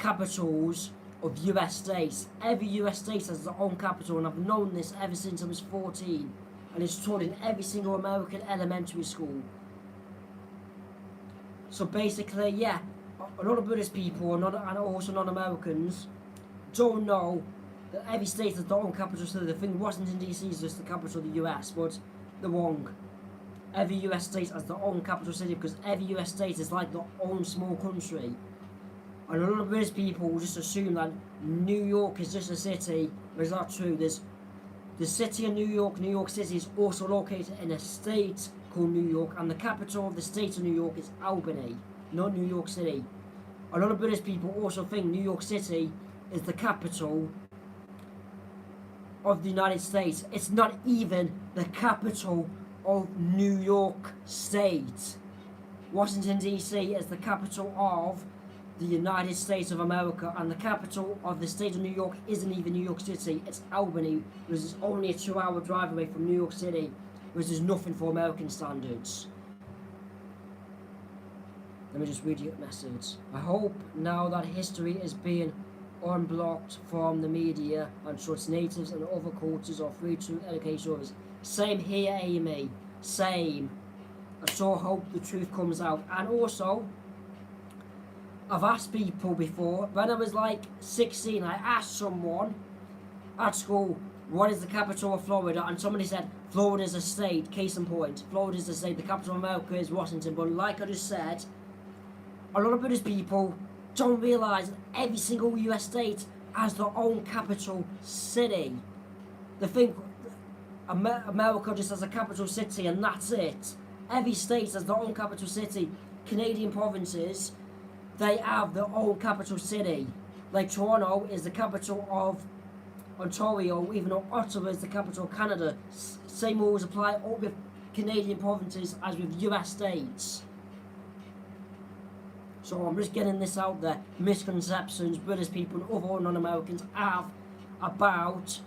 capitals of US states. Every US state has its own capital, and I've known this ever since I was 14, and it's taught in every single American elementary school. So basically, yeah, a lot of British people and also non-Americans don't know that every state has their own capital city. They think Washington DC is just the capital of the US, but they're wrong. Every US state has their own capital city because every US state is like their own small country. And a lot of British people just assume that New York is just a city, but it's not true. There's the city of New York City is also located in a state called New York, and the capital of the state of New York is Albany, not New York City. A lot of British people also think New York City is the capital of the United States. It's not even the capital of New York State. Washington DC is the capital of the United States of America, and the capital of the state of New York isn't even New York City, it's Albany, which is only a 2-hour drive away from New York City, which is nothing for American standards. Let me just read you a message. I hope now that history is being unblocked from the media and such natives and other cultures are free to educate others. Same here, Amy. Same. I so hope the truth comes out. And also, I've asked people before, when I was like 16, I asked someone at school, what is the capital of Florida? And somebody said, Florida is a state, case in point. Florida is a state, the capital of America is Washington. But like I just said, a lot of British people don't realise that every single US state has their own capital city. They think America just has a capital city and that's it. Every state has their own capital city. Canadian provinces, they have their own capital city. Like Toronto is the capital of Ontario, even though Ottawa is the capital of Canada. Same rules apply all with Canadian provinces as with US states. So I'm just getting this out there. Misconceptions British people and other non-Americans have about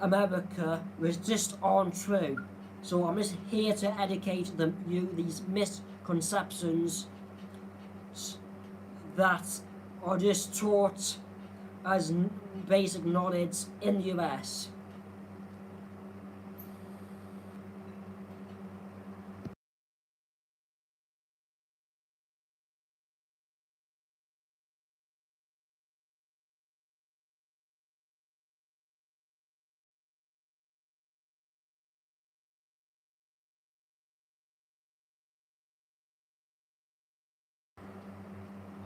America which just aren't true. So I'm just here to educate you these misconceptions that are just taught as basic knowledge in the US.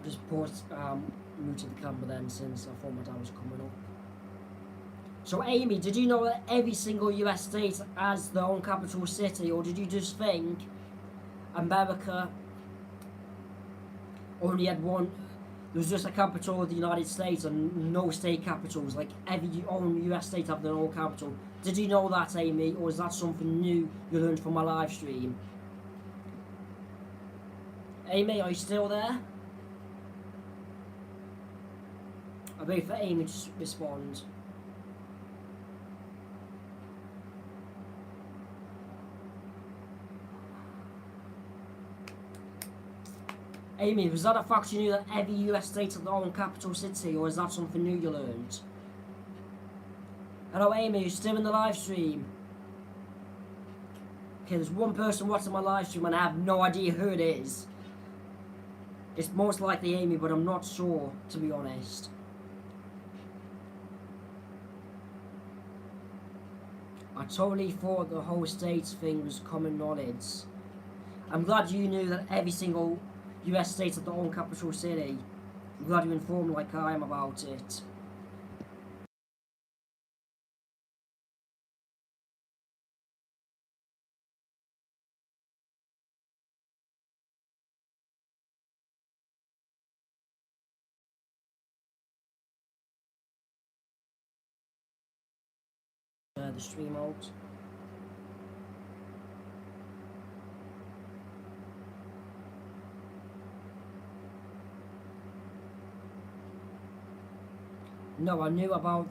Just muted the camera then since I thought my dad was coming up. So Amy, did you know that every single US state has their own capital city, or did you just think America only had one? There was just a capital of the United States and no state capitals, like every own US state have their own capital. Did you know that, Amy, or is that something new you learned from my live stream? Amy, are you still there? I'll wait for Amy to respond. Amy, was that a fact you knew that every US state had their own capital city, or is that something new you learned? Hello Amy, you're still in the live stream? Okay, there's one person watching my live stream and I have no idea who it is. It's most likely Amy, but I'm not sure, to be honest. I totally thought the whole states thing was common knowledge. I'm glad you knew that every single US state had their own capital city. I'm glad you're informed like I am about it. The stream out. No, I knew about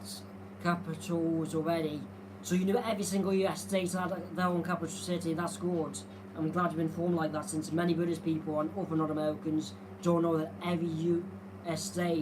capitals already. So you knew every single US state had their own capital city. That's good. I'm glad you've been informed like that, since many British people and other non-Americans don't know that every US state